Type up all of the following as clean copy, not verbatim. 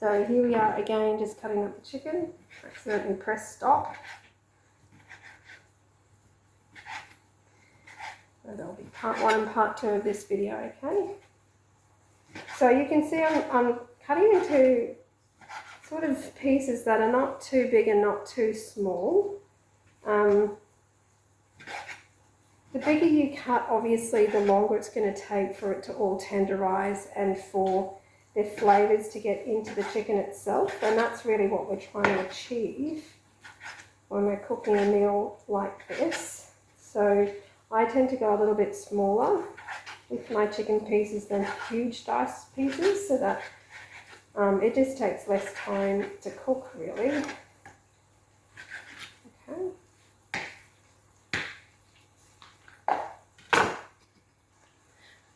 So here we are again, just cutting up the chicken. Accidentally press stop. So that'll be part 1 and part 2 of this video, okay? So you can see I'm cutting into sort of pieces that are not too big and not too small. The bigger you cut, obviously, the longer it's going to take for it to all tenderize and for the flavours to get into the chicken itself. And that's really what we're trying to achieve when we're cooking a meal like this. So I tend to go a little bit smaller with my chicken pieces than huge diced pieces, so that it just takes less time to cook, really. Okay.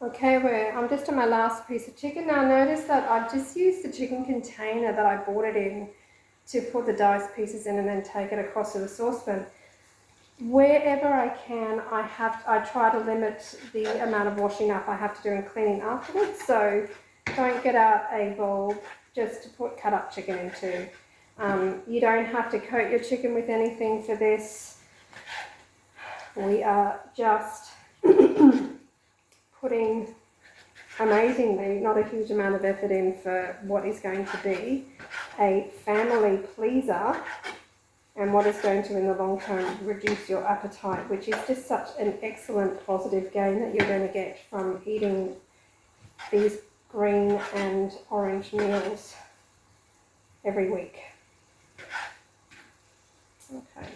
Okay, I'm just on my last piece of chicken. Now notice that I've just used the chicken container that I bought it in to put the diced pieces in and then take it across to the saucepan. Wherever I can, I try to limit the amount of washing up I have to do and cleaning afterwards. So don't get out a bowl just to put cut up chicken into. You don't have to coat your chicken with anything for this. We are just putting, amazingly, not a huge amount of effort in for what is going to be a family pleaser and what is going to in the long term reduce your appetite, which is just such an excellent positive gain that you're going to get from eating these green and orange meals every week. Okay,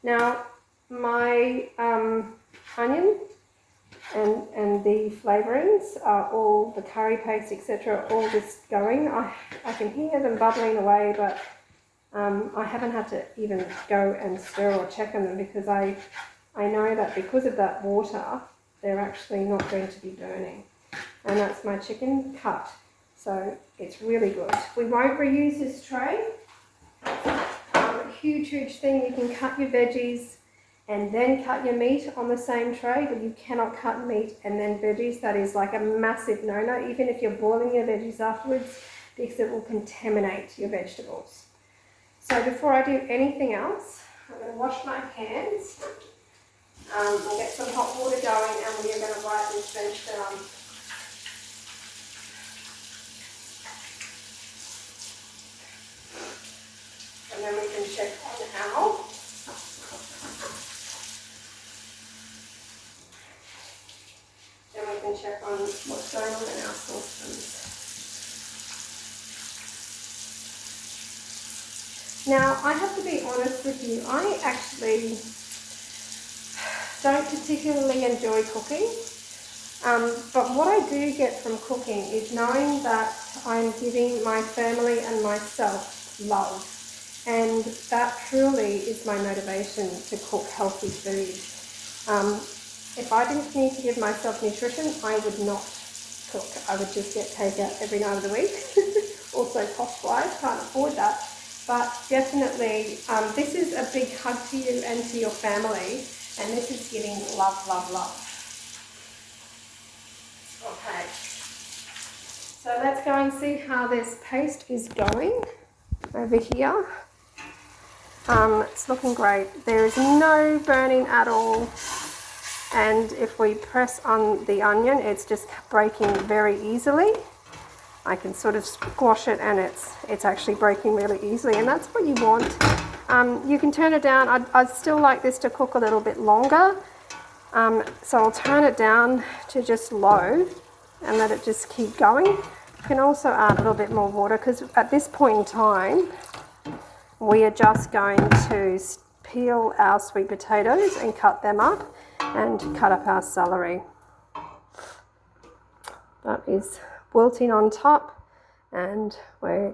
now my onion and the flavourings are all, the curry paste, etc., all just going. I can hear them bubbling away, but I haven't had to even go and stir or check on them because I know that because of that water, they're actually not going to be burning. And that's my chicken cut. So it's really good. We won't reuse this tray. Huge thing, you can cut your veggies and then cut your meat on the same tray, but you cannot cut meat and then veggies. That is like a massive no-no, even if you're boiling your veggies afterwards, because it will contaminate your vegetables. So before I do anything else, I'm going to wash my hands. We'll get some hot water going and we are going to wipe this veg down. And then we can check on our, check on what's going on in our saucepans. Now, I have to be honest with you, I actually don't particularly enjoy cooking, but what I do get from cooking is knowing that I'm giving my family and myself love, and that truly is my motivation to cook healthy food. If I didn't need to give myself nutrition, I would not cook. I would just get takeout every night of the week. Also cost-wise, can't afford that. But definitely, this is a big hug to you and to your family, and this is giving love, love, love. Okay, so let's go and see how this paste is going over here. It's looking great. There is no burning at all. And if we press on the onion, it's just breaking very easily. I can sort of squash it and it's actually breaking really easily, and that's what you want. You can turn it down. I'd still like this to cook a little bit longer. So I'll turn it down to just low and let it just keep going. You can also add a little bit more water because at this point in time, we are just going to peel our sweet potatoes and cut them up and cut up our celery. That is wilting on top and we're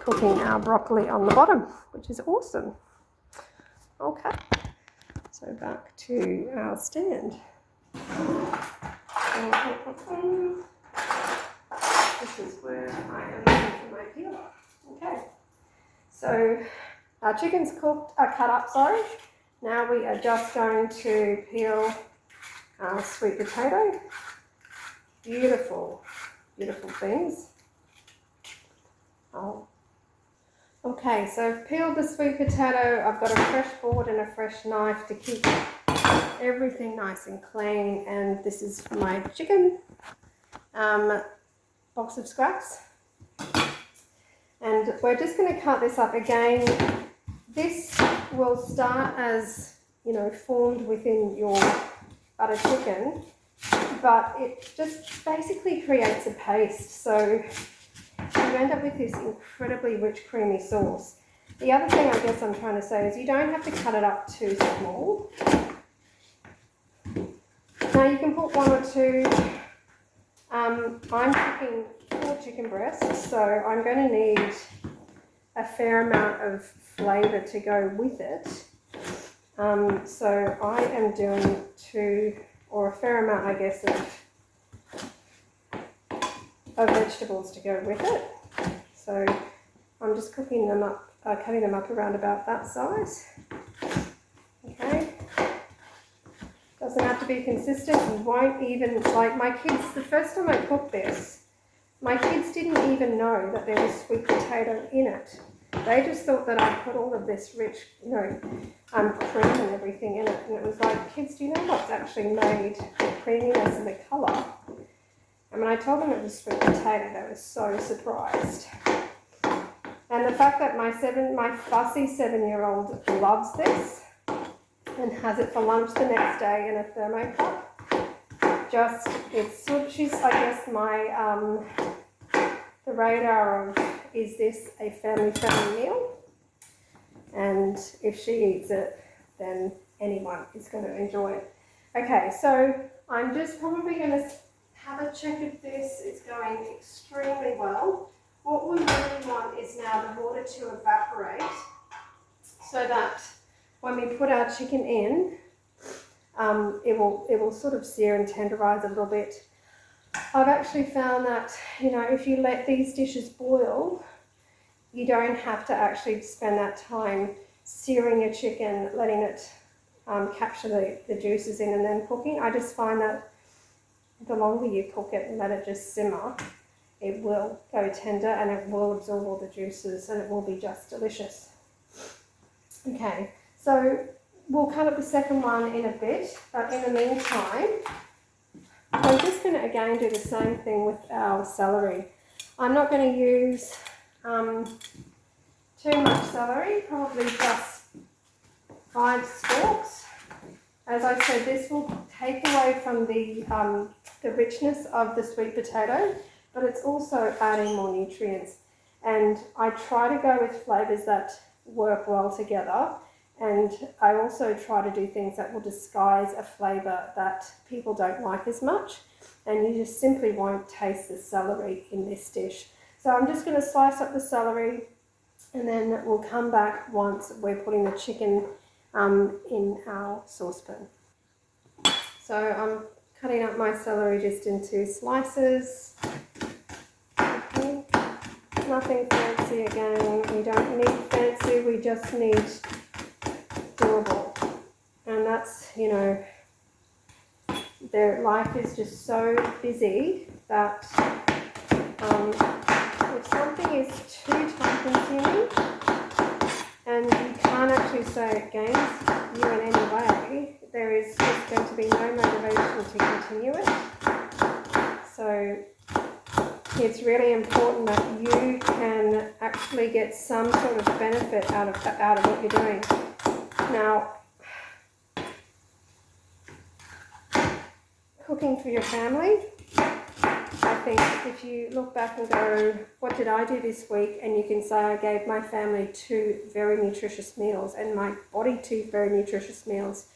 cooking our broccoli on the bottom, which is awesome. Okay, so back to our stand. This is where I am looking for my peeler. Okay, so our chicken's cooked, cut up, sorry. Now we are just going to peel our sweet potato. Beautiful, beautiful things. Oh. Okay, so I've peeled the sweet potato. I've got a fresh board and a fresh knife to keep everything nice and clean. And this is my chicken box of scraps. And we're just going to cut this up again. This will start as, you know, formed within your butter chicken, but it just basically creates a paste. So you end up with this incredibly rich, creamy sauce. The other thing I guess I'm trying to say is you don't have to cut it up too small. Now you can put one or two. I'm cooking 4 chicken breasts, so I'm going to need a fair amount of flavour to go with it. So I am doing 2, or a fair amount, I guess, of vegetables to go with it. So I'm just cooking them up, cutting them up around about that size. Okay. Doesn't have to be consistent. You won't even, like my kids, the first time I cooked this, my kids didn't even know that there was sweet potato in it. They just thought that I put all of this rich, you know, cream and everything in it. And it was like, kids, do you know what's actually made the creaminess and the colour? And when I told them it was sweet potato, they were so surprised. And the fact that my fussy 7-year-old loves this and has it for lunch the next day in a thermo cup, she's, I guess, my, the radar of, is this a family-friendly meal? And if she eats it, then anyone is going to enjoy it. Okay, so I'm just probably going to have a check if this is going extremely well. What we really want is now the water to evaporate so that when we put our chicken in, it will sort of sear and tenderize a little bit. I've actually found that, you know, if you let these dishes boil, you don't have to actually spend that time searing your chicken, letting it capture the juices in and then cooking. I just find that the longer you cook it and let it just simmer, it will go tender and it will absorb all the juices and it will be just delicious. Okay, so we'll cut up the second one in a bit, but in the meantime, I'm just going to again do the same thing with our celery. I'm not going to use too much celery, probably just 5 stalks. As I said, this will take away from the richness of the sweet potato, but it's also adding more nutrients. And I try to go with flavours that work well together, and I also try to do things that will disguise a flavour that people don't like as much, and you just simply won't taste the celery in this dish. So I'm just going to slice up the celery, and then we'll come back once we're putting the chicken in our saucepan. So I'm cutting up my celery just into slices. Okay. Nothing fancy again. We don't need fancy, we just need doable. And that's, you know, their life is just so busy that if something is too time consuming and you can't actually say it gains you in any way, there is just going to be no motivation to continue it. So it's really important that you can actually get some sort of benefit out of what you're doing. Now, cooking for your family, I think if you look back and go, what did I do this week? And you can say I gave my family 2 very nutritious meals and my body 2 very nutritious meals,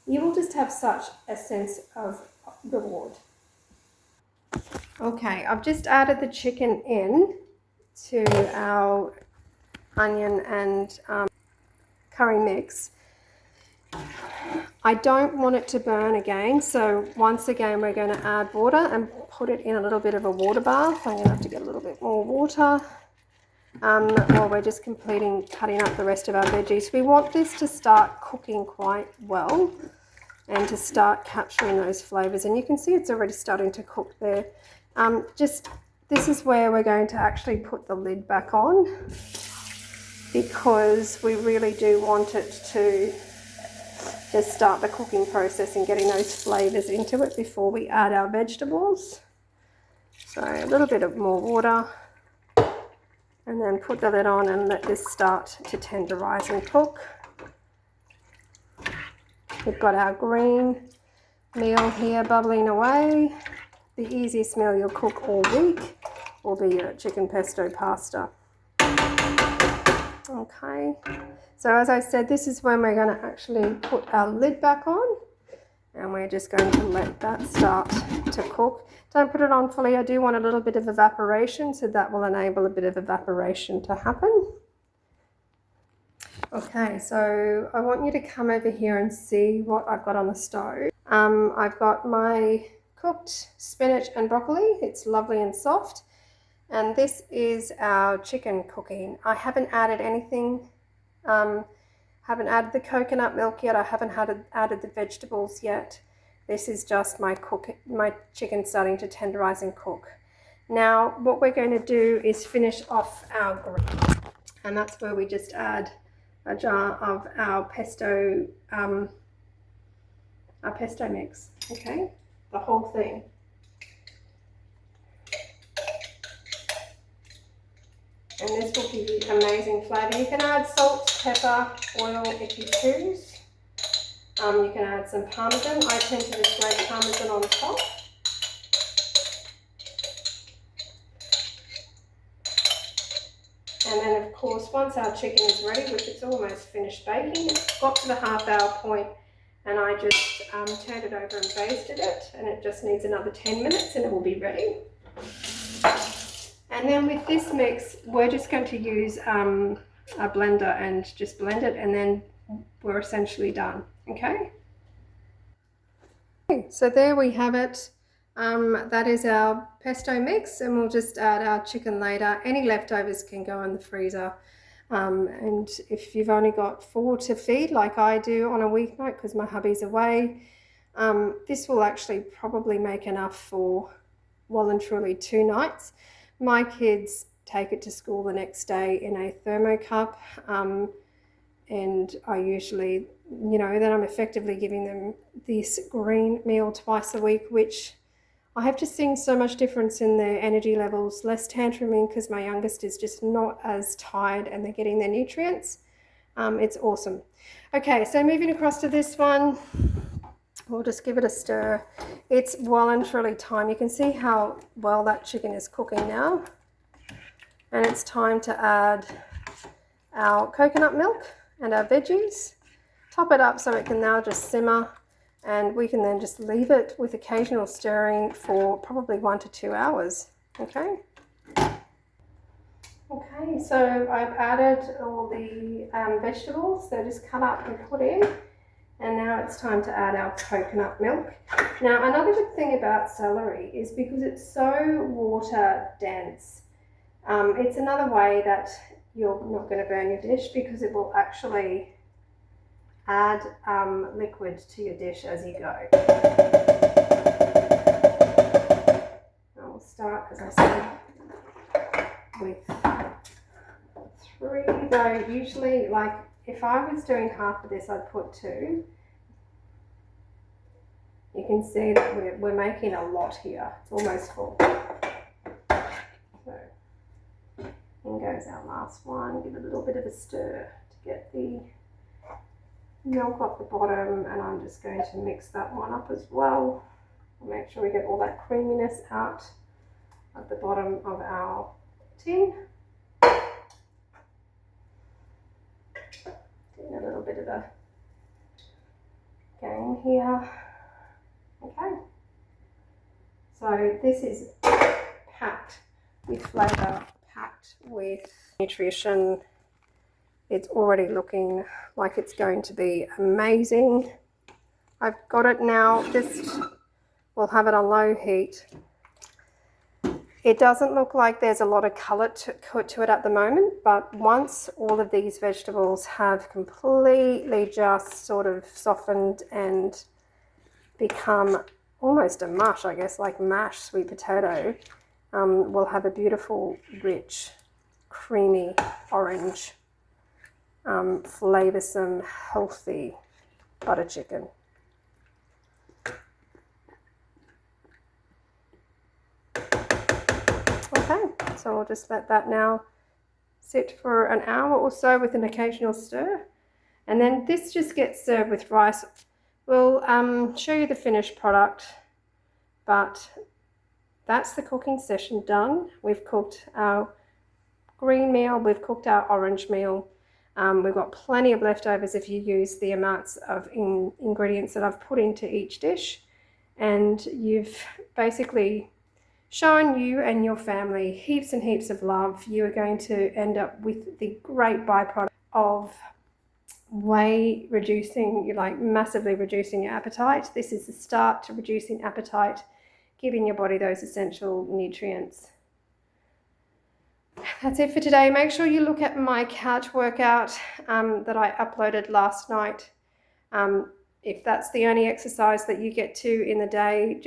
you will just have such a sense of reward. Okay, I've just added the chicken in to our onion and curry mix. I don't want it to burn again, so once again we're going to add water and put it in a little bit of a water bath. I'm going to have to get a little bit more water while we're just cutting up the rest of our veggies. We want this to start cooking quite well and to start capturing those flavours, and you can see it's already starting to cook there. Just this is where we're going to actually put the lid back on, because we really do want it to just start the cooking process and getting those flavours into it before we add our vegetables. So a little bit of more water, and then put the lid on and let this start to tenderise and cook. We've got our green meal here bubbling away. The easiest meal you'll cook all week will be your chicken pesto pasta. Okay, so as I said, this is when we're going to actually put our lid back on, and we're just going to let that start to cook. Don't put it on fully. I do want a little bit of evaporation, so that will enable a bit of evaporation to happen. Okay, so I want you to come over here and see what I've got on the stove. I've got my cooked spinach and broccoli. It's lovely and soft. And this is our chicken cooking. I haven't added anything, haven't added the coconut milk yet. I haven't added the vegetables yet. This is just my chicken starting to tenderize and cook. Now, what we're going to do is finish off our grill, and that's where we just add a jar of our pesto mix. Okay, the whole thing. And this will give you amazing flavour. You can add salt, pepper, oil if you choose. You can add some parmesan. I tend to just grate parmesan on top. And then of course, once our chicken is ready, which it's almost finished baking, it's got to the half-hour point, and I just turned it over and basted it, and it just needs another 10 minutes and it will be ready. And then with this mix, we're just going to use a blender and just blend it, and then we're essentially done. Okay, so there we have it. That is our pesto mix, and we'll just add our chicken later. Any leftovers can go in the freezer. And if you've only got 4 to feed like I do on a weeknight because my hubby's away, this will actually probably make enough for well and truly 2 nights. My kids take it to school the next day in a thermocup, and I usually, then I'm effectively giving them this green meal twice a week, which I have just seen so much difference in their energy levels, less tantruming because my youngest is just not as tired and they're getting their nutrients. It's awesome. Okay, so moving across to this one, we'll just give it a stir. It's well and truly time. You can see how well that chicken is cooking now. And it's time to add our coconut milk and our veggies. Top it up so it can now just simmer, and we can then just leave it with occasional stirring for probably 1 to 2 hours. Okay. Okay, so I've added all the vegetables. They're just cut up and put in. And now it's time to add our coconut milk. Now, another good thing about celery is because it's so water dense, it's another way that you're not going to burn your dish, because it will actually add liquid to your dish as you go. I'll start, as I said, with 3, though usually, like, if I was doing half of this, I'd put 2. You can see that we're making a lot here. It's almost full. So in goes our last one. Give it a little bit of a stir to get the milk off the bottom, and I'm just going to mix that one up as well. Make sure we get all that creaminess out at the bottom of our tin. Doing a little bit of a game here. Okay, so this is packed with flavour, packed with nutrition. It's already looking like it's going to be amazing. I've got it now, we'll have it on low heat. It doesn't look like there's a lot of colour to it at the moment, but once all of these vegetables have completely just sort of softened and become almost a mush, I guess, like mashed sweet potato, will have a beautiful, rich, creamy orange, flavoursome, healthy butter chicken. Okay, so I'll just let that now sit for an hour or so with an occasional stir. And then this just gets served with rice. We'll show you the finished product, but that's the cooking session done. We've cooked our green meal, we've cooked our orange meal. We've got plenty of leftovers if you use the amounts of ingredients that I've put into each dish. And you've basically shown you and your family heaps and heaps of love. You are going to end up with the great byproduct of massively reducing your appetite. This is the start to reducing appetite, giving your body those essential nutrients. That's it for today. Make sure you look at my couch workout that I uploaded last night. If that's the only exercise that you get to in the day,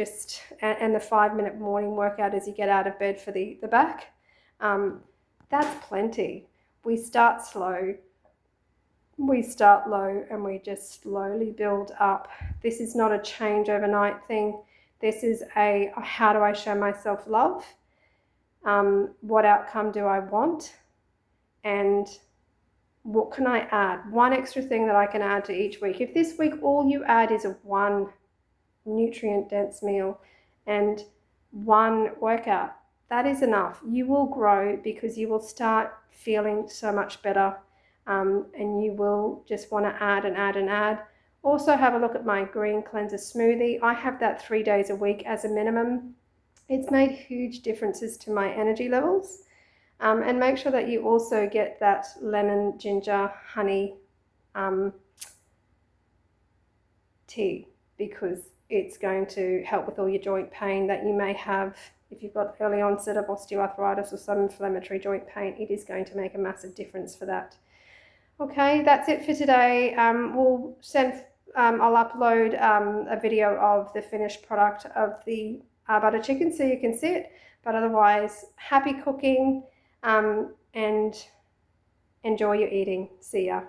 and the 5-minute morning workout as you get out of bed for the back, that's plenty. We start slow, we start low, and we just slowly build up. This is not a change overnight thing. This is a how do I show myself love? What outcome do I want? And what can I add? One extra thing that I can add to each week. If this week all you add is one nutrient dense meal and one workout, that is enough. You will grow because you will start feeling so much better, and you will just want to add and add and add. Also have a look at my green cleanser smoothie. I have that 3 days a week as a minimum. It's made huge differences to my energy levels. And make sure that you also get that lemon, ginger, honey tea, because it's going to help with all your joint pain that you may have. If you've got early onset of osteoarthritis or some inflammatory joint pain, it is going to make a massive difference for that. Okay, that's it for today. I'll upload a video of the finished product of the butter chicken so you can see it. But otherwise, happy cooking and enjoy your eating. See ya.